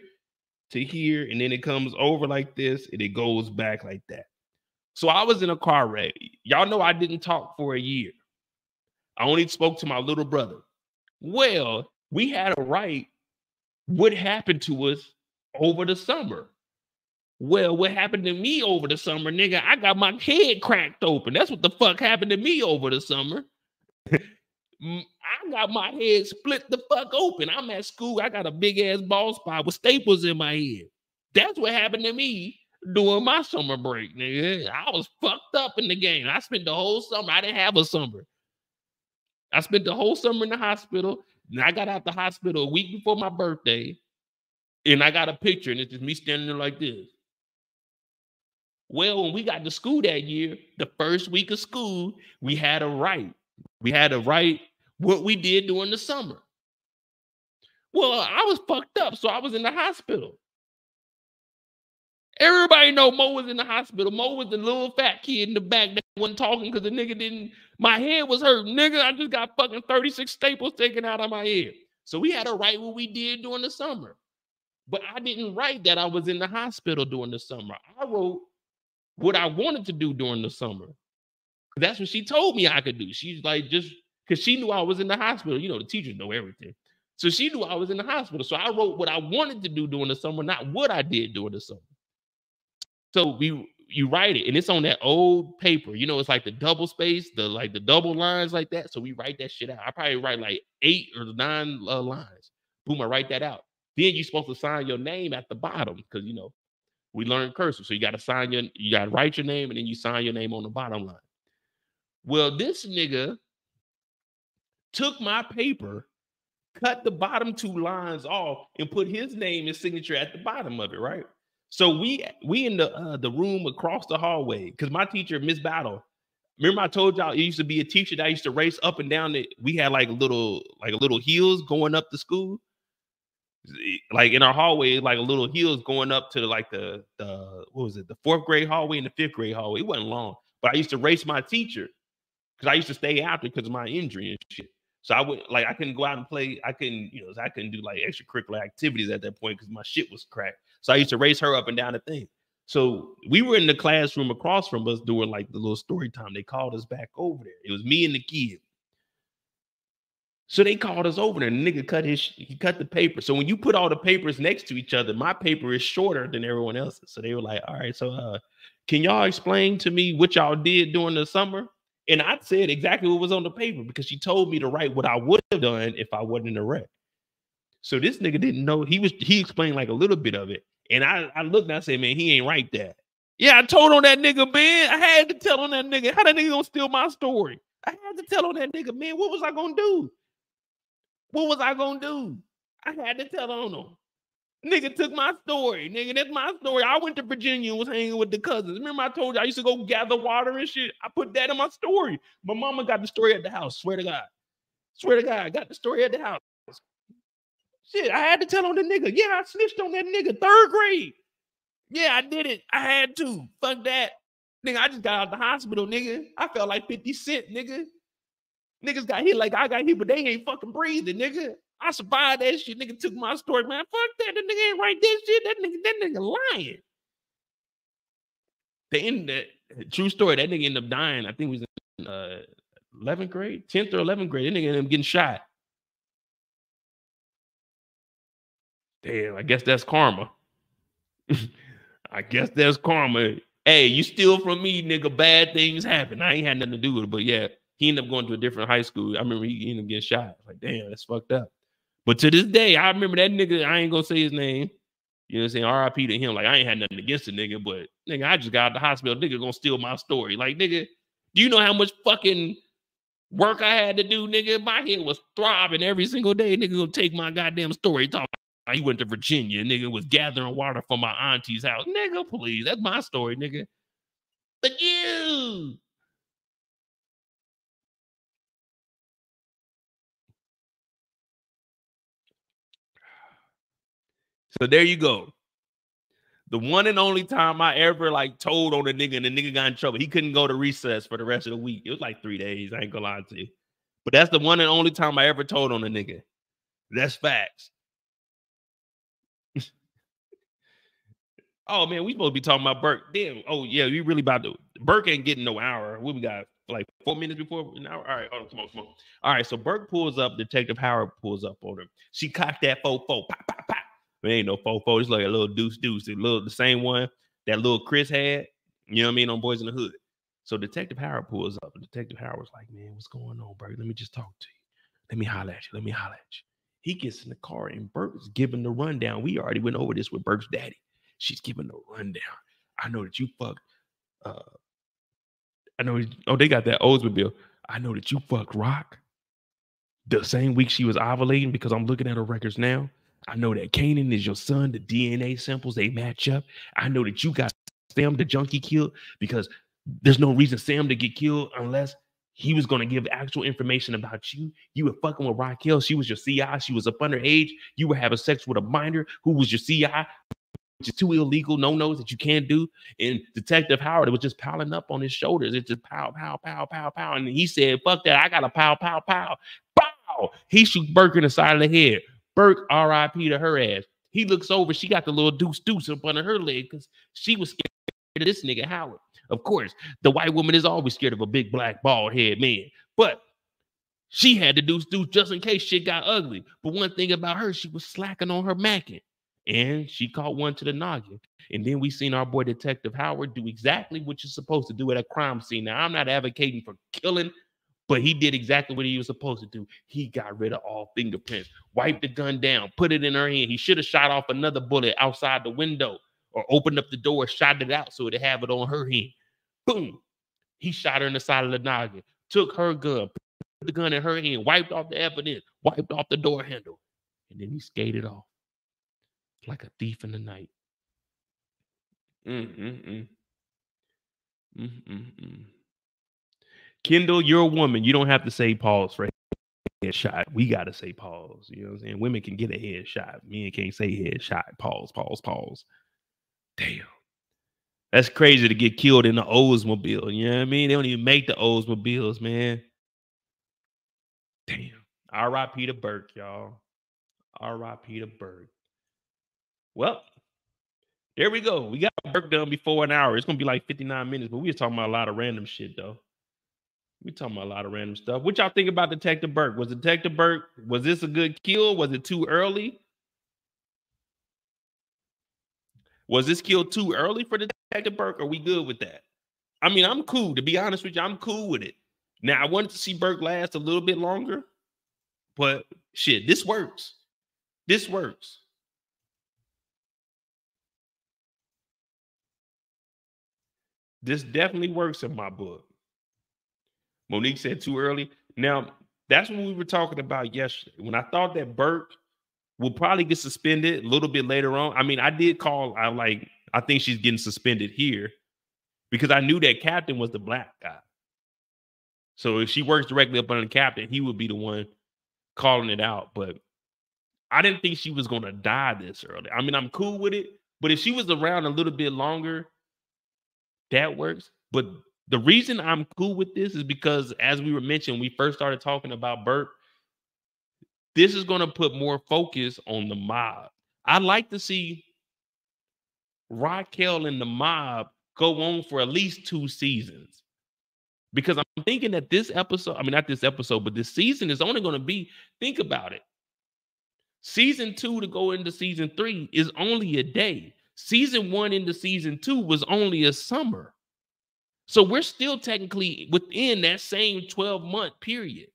to here, and then it comes over like this, and it goes back like that. So I was in a car wreck. Y'all know I didn't talk for a year. I only spoke to my little brother. Well, we had to write what happened to us over the summer. Well, what happened to me over the summer, nigga? I got my head cracked open. That's what the fuck happened to me over the summer. I got my head split the fuck open. I'm at school. I got a big ass bald spot with staples in my head. That's what happened to me during my summer break, nigga. I was fucked up in the game. I spent the whole summer. I didn't have a summer. I spent the whole summer in the hospital. And I got out the hospital a week before my birthday. And I got a picture, and it's just me standing there like this. Well, when we got to school that year, the first week of school, we had to write. We had to write what we did during the summer. Well, I was fucked up, so I was in the hospital. Everybody know Mo was in the hospital. Mo was the little fat kid in the back that wasn't talking because the nigga didn't, my head was hurting. Nigga, I just got fucking 36 staples taken out of my head. So we had to write what we did during the summer. But I didn't write that I was in the hospital during the summer. I wrote what I wanted to do during the summer. That's what she told me I could do. She's like, just because she knew I was in the hospital. The teachers know everything. So she knew I was in the hospital. So I wrote what I wanted to do during the summer, not what I did during the summer. So you write it, and it's on that old paper. You know, it's like the double space, the double lines like that. So we write that shit out. I probably write like 8 or 9 lines. Boom, I write that out. Then you're supposed to sign your name at the bottom because you know we learned cursive. So you got to write your name and then you sign your name on the bottom line. Well, this nigga took my paper, cut the bottom 2 lines off, and put his name and signature at the bottom of it, right? So we in the room across the hallway because my teacher, Miss Battle. Remember I told y'all it used to be a teacher that used to race up and down. We had like a little hills going up to school. Like in our hallway, like a little hills going up to like the what was it, the 4th grade hallway and the 5th grade hallway. It wasn't long, but I used to race my teacher because I used to stay after because of my injury and shit. So I couldn't go out and play. I couldn't do like extracurricular activities at that point because my shit was cracked. So I used to race her up and down the thing. So we were in the classroom across from us doing like the little story time. They called us back over there. It was me and the kid. So they called us over there. And the nigga cut the paper. So when you put all the papers next to each other, my paper is shorter than everyone else's. So they were like, all right, so can y'all explain to me what y'all did during the summer? And I said exactly what was on the paper because she told me to write what I would have done if I wasn't in a wreck. So this nigga didn't know. He explained like a little bit of it. And I looked and I said, man, he ain't write that. Yeah, I told on that nigga, man. I had to tell on that nigga. How that nigga gonna steal my story? I had to tell on that nigga, man. What was I gonna do? What was I gonna do? I had to tell on him. Nigga took my story. Nigga, that's my story. I went to Virginia and was hanging with the cousins. Remember I told you I used to go gather water and shit? I put that in my story. My mama got the story at the house. Swear to God. Swear to God, I got the story at the house. Shit, I had to tell on the nigga. Yeah, I snitched on that nigga. 3rd grade. Yeah, I did it. I had to. Fuck that. Nigga, I just got out of the hospital, nigga. I felt like 50 Cent, nigga. Niggas got hit like I got hit, but they ain't fucking breathing, nigga. I survived that shit. Nigga took my story, man. Fuck that. That nigga ain't write that shit. That nigga lying. True story. That nigga ended up dying. I think he was in 11th grade, 10th or 11th grade. That nigga ended up getting shot. Damn, I guess that's karma. I guess that's karma. Hey, you steal from me, nigga. Bad things happen. I ain't had nothing to do with it, but yeah, he ended up going to a different high school. I remember he ended up getting shot. Like, damn, that's fucked up. But to this day, I remember that nigga. I ain't gonna say his name. You know what I'm saying? R.I.P. to him. Like, I ain't had nothing against the nigga, but nigga, I just got out of the hospital. Nigga gonna steal my story. Like, nigga, do you know how much fucking work I had to do, nigga? My head was throbbing every single day. Nigga gonna take my goddamn story. Talk. He went to Virginia. Nigga was gathering water from my auntie's house. Nigga, please. That's my story, nigga. But you. So there you go. The one and only time I ever like told on a nigga and the nigga got in trouble. He couldn't go to recess for the rest of the week. It was like 3 days. I ain't gonna lie to you. But that's the one and only time I ever told on a nigga. That's facts. Oh man, we supposed to be talking about Burke. Damn. Oh yeah, we really about to. Burke ain't getting no hour. What we got? Like 4 minutes before an hour. All right, come on. All right, so Burke pulls up. Detective Howard pulls up on her. She cocked that 4-4. Pop, pop, pop. It ain't no 4-4. It's like a little deuce. The same one that little Chris had. You know what I mean? On Boys in the Hood. So Detective Howard pulls up. And Detective Howard's like, man, what's going on, Burke? Let me just talk to you. Let me holler at you. He gets in the car and Burke's giving the rundown. We already went over this with Burke's daddy. She's giving the rundown. I know that you fucked. They got that Oldsmobile. I know that you fucked Rock the same week she was ovulating because I'm looking at her records now. I know that Kanan is your son. The DNA samples, they match up. I know that you got Sam, the junkie, killed because there's no reason Sam to get killed unless he was going to give actual information about you. You were fucking with Raquel. She was your CI. She was up underage. You were having sex with a minor who was your CI. Which is 2 illegal no-nos that you can't do. And Detective Howard, it was just piling up on his shoulders. It's just pow, pow, pow, pow, pow. And he said, fuck that. I got a pow, pow, pow. Pow! He shoots Burke in the side of the head. Burke, R.I.P. to her ass. He looks over. She got the little deuce up under her leg because she was scared of this nigga Howard. Of course, the white woman is always scared of a big black bald head man. But She had to do just in case shit got ugly. But one thing about her, she was slacking on her macking. And she caught one to the noggin. And then we seen our boy Detective Howard do exactly what you're supposed to do at a crime scene. Now, I'm not advocating for killing, but he did exactly what he was supposed to do. He got rid of all fingerprints, wiped the gun down, put it in her hand. He should have shot off another bullet outside the window or opened up the door, shot it out so it'd have it on her hand. Boom. He shot her in the side of the noggin, took her gun, put the gun in her hand, wiped off the evidence, wiped off the door handle, and then he skated off like a thief in the night. Kendall, you're a woman. You don't have to say pause for headshot. We got to say pause. You know what I'm saying? Women can get a headshot. Men can't say headshot. Pause, pause, pause. Damn. That's crazy to get killed in the Oldsmobile. You know what I mean? They don't even make the Oldsmobiles, man. Damn. R.I.P. to Burke, y'all. R.I.P. to Burke. Well, there we go. We got Burke done before an hour. It's going to be like 59 minutes, but we was talking about a lot of random shit, though. We talking about a lot of random stuff. What y'all think about Detective Burke? Was Detective Burke, was this a good kill? Was it too early? Was this kill too early for Detective Burke? Are we good with that? I mean, I'm cool. To be honest with you, I'm cool with it. Now, I wanted to see Burke last a little bit longer, but shit, this works. This works. This definitely works in my book. Monique said too early. Now, that's what we were talking about yesterday. When I thought that Burke will probably get suspended a little bit later on. I mean, I did call, I think she's getting suspended here because I knew that Captain was the black guy. So if she works directly up under the Captain, he would be the one calling it out. But I didn't think she was going to die this early. I mean, I'm cool with it. But if she was around a little bit longer, that works. But the reason I'm cool with this is because, as we were mentioning, we first started talking about Burke. This is going to put more focus on the mob. I'd like to see Raquel and the mob go on for at least 2 seasons. Because I'm thinking that this episode, I mean, not this episode, but this season is only going to be, think about it. Season 2 to go into season 3 is only a day. Season 1 into season 2 was only a summer. So we're still technically within that same 12-month period.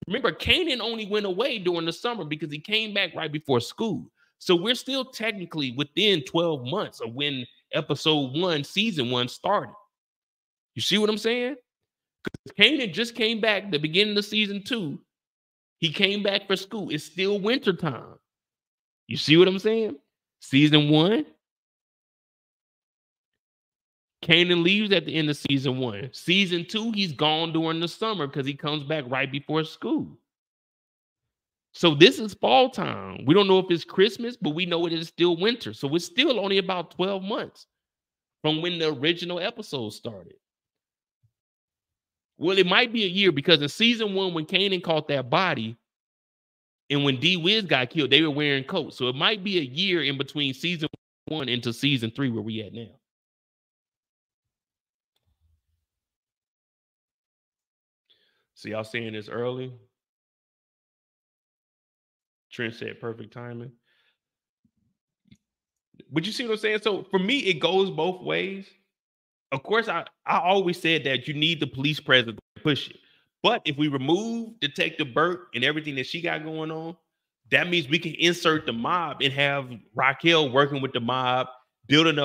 Remember, Kanan only went away during the summer because he came back right before school. So we're still technically within 12 months of when episode 1, season 1 started. You see what I'm saying? Because Kanan just came back the beginning of season 2. He came back for school. It's still wintertime. You see what I'm saying? Season 1. Kanan leaves at the end of season 1. Season 2, he's gone during the summer because he comes back right before school. So this is fall time. We don't know if it's Christmas, but we know it is still winter. So it's still only about 12 months from when the original episode started. Well, it might be a year because in season 1, when Kanan caught that body and when D-Wiz got killed, they were wearing coats. So it might be a year in between season 1 into season 3 where we at now. So y'all saying this early? Trent said perfect timing. But you see what I'm saying? So for me, it goes both ways. Of course, I always said that you need the police presence to push it. But if we remove Detective Burke and everything that she got going on, that means we can insert the mob and have Raquel working with the mob, building up